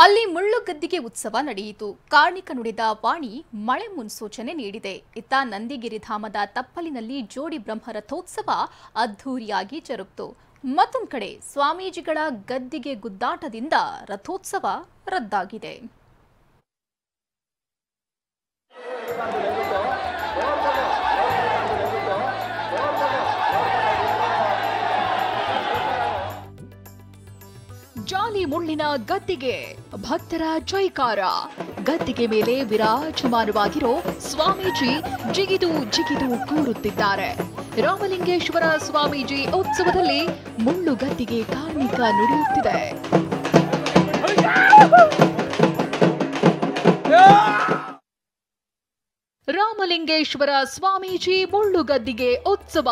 ಅಲ್ಲಿ ಮುಳ್ಳುಗದ್ದಿಗೆ ಉತ್ಸವ ನಡೆಯಿತು. ಕಾರ್ಣಿಕ ನುಡಿದ ವಾಣಿ ಮಳೆ ಮುನ್ಸೂಚನೆ ನೀಡಿದೆ. ಇತ್ತ ನಂದಿಗಿರಿಧಾಮದ ತಪ್ಪಲಿನಲ್ಲಿ ಜೋಡಿ ಬ್ರಹ್ಮರಥೋತ್ಸವ ಅದ್ಧೂರಿಯಾಗಿ ಜರುಗಿತು. ಮತ್ತೊಂದು ಕಡೆ ಸ್ವಾಮೀಜಿಗಳ ಗದ್ದಿಗೆ ಗುದ್ದಾಟದಿಂದ ರಥೋತ್ಸವ ರದ್ದಾಗಿದೆ. ಜಾಲಿ ಮುಳ್ಳಿನ ಗದ್ದಿಗೆ ಭಕ್ತರ ಜೈಕಾರ. ಗದ್ದಿಗೆ ಮೇಲೆ ವಿರಾಜಮಾನವಾಗಿರೋ ಸ್ವಾಮೀಜಿ ಜಿಗಿದು ಜಿಗಿದು ಕೂರುತ್ತಿದ್ದಾರೆ. ರಾಮಲಿಂಗೇಶ್ವರ ಸ್ವಾಮೀಜಿ ಉತ್ಸವದಲ್ಲಿ ಮುಳ್ಳು ಗದ್ದಿಗೆ ಕಾರ್ಣಿಕ ನುಡಿಯುತ್ತಿದೆ. ರಾಮಲಿಂಗೇಶ್ವರ ಸ್ವಾಮೀಜಿ ಮುಳ್ಳುಗದ್ದಿಗೆ ಉತ್ಸವ.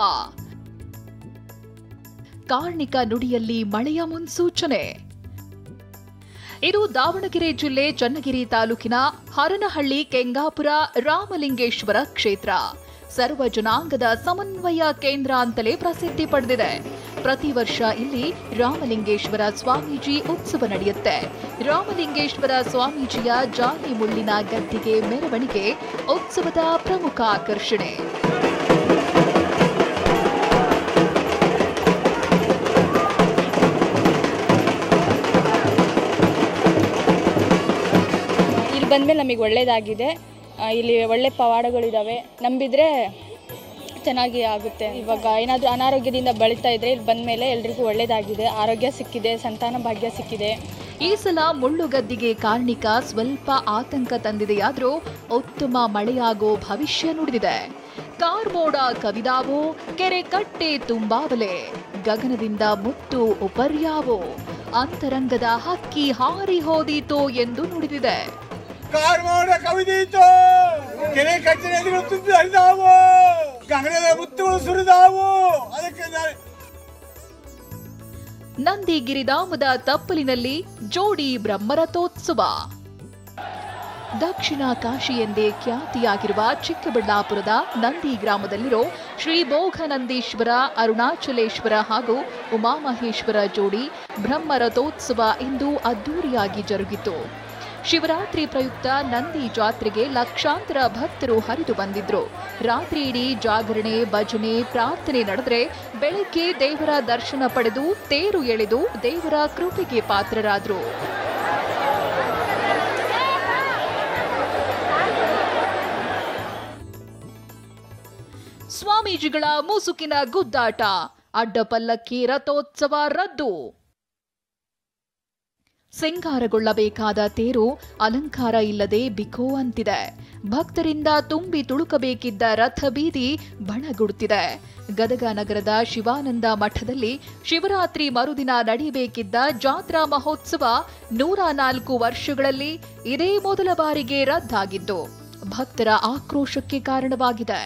ಕಾರ್ಣಿಕ ನುಡಿಯಲ್ಲಿ ಮಳೆಯ ಮುನ್ಸೂಚನೆ. ಇದು ದಾವಣಗೆರೆ ಜಿಲ್ಲೆ ಚನ್ನಗಿರಿ ತಾಲೂಕಿನ ಹರನಹಳ್ಳಿ ಕೆಂಗಾಪುರ ರಾಮಲಿಂಗೇಶ್ವರ ಕ್ಷೇತ್ರ. ಸರ್ವ ಜನಾಂಗದ ಸಮನ್ವಯ ಕೇಂದ್ರ ಅಂತಲೇ ಪ್ರಸಿದ್ಧಿ ಪಡೆದಿದೆ. ಪ್ರತಿ ವರ್ಷ ಇಲ್ಲಿ ರಾಮಲಿಂಗೇಶ್ವರ ಸ್ವಾಮೀಜಿ ಉತ್ಸವ ನಡೆಯುತ್ತೆ. ರಾಮಲಿಂಗೇಶ್ವರ ಸ್ವಾಮೀಜಿಯ ಜಾಲಿ ಮುಳ್ಳಿನ ಗದ್ದಿಗೆ ಮೆರವಣಿಗೆ ಉತ್ಸವದ ಪ್ರಮುಖ ಆಕರ್ಷಣೆ. ಬಂದಮೇಲೆ ನಮಗೆ ಒಳ್ಳೆಯದಾಗಿದೆ. ಇಲ್ಲಿ ಒಳ್ಳೆ ಪವಾಡಗಳಿದ್ದಾವೆ. ನಂಬಿದರೆ ಚೆನ್ನಾಗಿ ಆಗುತ್ತೆ. ಇವಾಗ ಏನಾದರೂ ಅನಾರೋಗ್ಯದಿಂದ ಬಳಲ್ತಾ ಇದ್ದರೆ ಇಲ್ಲಿ ಬಂದಮೇಲೆ ಎಲ್ರಿಗೂ ಒಳ್ಳೆಯದಾಗಿದೆ. ಆರೋಗ್ಯ ಸಿಕ್ಕಿದೆ, ಸಂತಾನ ಭಾಗ್ಯ ಸಿಕ್ಕಿದೆ. ಈ ಸಲ ಮುಳ್ಳುಗದ್ದಿಗೆ ಕಾರ್ಣಿಕ ಸ್ವಲ್ಪ ಆತಂಕ ತಂದಿದೆಯಾದರೂ ಉತ್ತಮ ಮಳೆಯಾಗೋ ಭವಿಷ್ಯ ನುಡಿದಿದೆ. ಕಾರ್ಮೋಡ ಕವಿದಾವೋ, ಕೆರೆ ಕಟ್ಟೆ ತುಂಬಾವಲೆ, ಗಗನದಿಂದ ಮುತ್ತು ಉಪರ್ಯಾವೋ, ಅಂತರಂಗದ ಹಕ್ಕಿ ಹಾರಿ ಹೋದೀತೋ ಎಂದು ನುಡಿದಿದೆ. ಕಾರ್ಮೋಡ ಕವಿದೀತು, ಕೆರೆ ಕಟ್ಟೆ ನದಿಗಳು ತುಂಬಿ ಹರಿದಾವು, ಗಗನದ ಮುತ್ತುಗಳು ಸುರಿದಾವು. ಅದಕ್ಕೆ ನಂದಿಗಿರಿಧಾಮದ ತಪ್ಪಲಿನಲ್ಲಿ ಜೋಡಿ ಬ್ರಹ್ಮರಥೋತ್ಸವ. ದಕ್ಷಿಣ ಕಾಶಿ ಎಂದೇ ಖ್ಯಾತಿಯಾಗಿರುವ ಚಿಕ್ಕಬಳ್ಳಾಪುರದ ನಂದಿ ಗ್ರಾಮದಲ್ಲಿರೋ ಶ್ರೀ ಭೋಗನಂದೀಶ್ವರ, ಅರುಣಾಚಲೇಶ್ವರ ಹಾಗೂ ಉಮಾಮಹೇಶ್ವರ ಜೋಡಿ ಬ್ರಹ್ಮರಥೋತ್ಸವ ಇಂದು ಅದ್ದೂರಿಯಾಗಿ ಜರುಗಿತು. ಶಿವರಾತ್ರಿ ಪ್ರಯುಕ್ತ ನಂದಿ ಜಾತ್ರೆಗೆ ಲಕ್ಷಾಂತರ ಭಕ್ತರು ಹರಿದು ಬಂದಿದ್ರು. ರಾತ್ರಿ ಇಡೀ ಜಾಗರಣೆ, ಭಜನೆ, ಪ್ರಾರ್ಥನೆ ನಡೆದರೆ ಬೆಳಗ್ಗೆ ದೇವರ ದರ್ಶನ ಪಡೆದು ತೇರು ಎಳೆದು ದೇವರ ಕೃಪೆಗೆ ಪಾತ್ರರಾದರು. ಸ್ವಾಮೀಜಿಗಳ ಮುಸುಕಿನ ಗುದ್ದಾಟ, ಅಡ್ಡಪಲ್ಲಕ್ಕಿ ರಥೋತ್ಸವ ರದ್ದು. ಸಿಂಗಾರಗೊಳ್ಳಬೇಕಾದ ತೇರು ಅಲಂಕಾರ ಇಲ್ಲದೆ ಬಿಕೋ ಅಂತಿದೆ. ಭಕ್ತರಿಂದ ತುಂಬಿ ತುಳುಕಬೇಕಿದ್ದ ರಥ ಬೀದಿ ಬಣಗುಡುತ್ತಿದೆ. ಗದಗ ನಗರದ ಶಿವಾನಂದ ಮಠದಲ್ಲಿ ಶಿವರಾತ್ರಿ ಮರುದಿನ ನಡೆಯಬೇಕಿದ್ದ ಜಾತ್ರಾ ಮಹೋತ್ಸವ 104 ವರ್ಷಗಳಲ್ಲಿ ಇದೇ ಮೊದಲ ಬಾರಿಗೆ ರದ್ದಾಗಿದ್ದು ಭಕ್ತರ ಆಕ್ರೋಶಕ್ಕೆ ಕಾರಣವಾಗಿದೆ.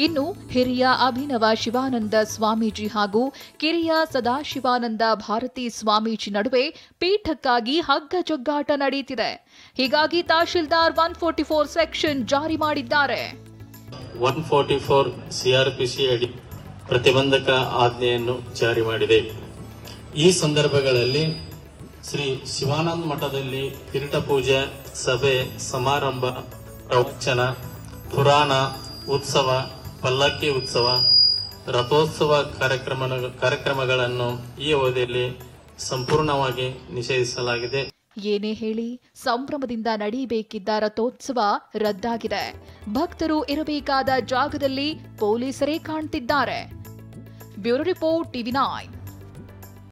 ಇನ್ನು ಹಿರಿಯ ಅಭಿನವ ಶಿವಾನಂದ ಸ್ವಾಮೀಜಿ ಹಾಗೂ ಕಿರಿಯ ಸದಾಶಿವಾನಂದ ಭಾರತಿ ಸ್ವಾಮೀಜಿ ನಡುವೆ ಪೀಠಕ್ಕಾಗಿ ಹಗ್ಗ ಜಗ್ಗಾಟ ನಡೆಯುತ್ತಿದೆ. ಹೀಗಾಗಿ ತಹಶೀಲ್ದಾರ್ 144 ಸೆಕ್ಷನ್ ಜಾರಿ ಮಾಡಿದ್ದಾರೆ. 144 ಸಿಆರ್ಪಿಸಿ ಅಡಿ ಪ್ರತಿಬಂಧಕ ಆಜ್ಞೆಯನ್ನು ಜಾರಿ ಮಾಡಿದೆ. ಈ ಸಂದರ್ಭಗಳಲ್ಲಿ ಶ್ರೀ ಶಿವಾನಂದ ಮಠದಲ್ಲಿ ಕಿರೀಟ ಪೂಜೆ, ಸಭೆ, ಸಮಾರಂಭ, ಪ್ರವಚನ, ಪುರಾಣ ಉತ್ಸವ, ಪಲ್ಲಕ್ಕಿ ಉತ್ಸವ, ರಥೋತ್ಸವ ಕಾರ್ಯಕ್ರಮಗಳನ್ನು ಈ ಅವಧಿಯಲ್ಲಿ ಸಂಪೂರ್ಣವಾಗಿ ನಿಷೇಧಿಸಲಾಗಿದೆ. ಏನೇ ಹೇಳಿ ಸಂಭ್ರಮದಿಂದ ನಡೆಯಬೇಕಿದ್ದ ರಥೋತ್ಸವ ರದ್ದಾಗಿದೆ. ಭಕ್ತರು ಇರಬೇಕಾದ ಜಾಗದಲ್ಲಿ ಪೊಲೀಸರೇ ಕಾಣ್ತಿದ್ದಾರೆ. Bureau report, TV9.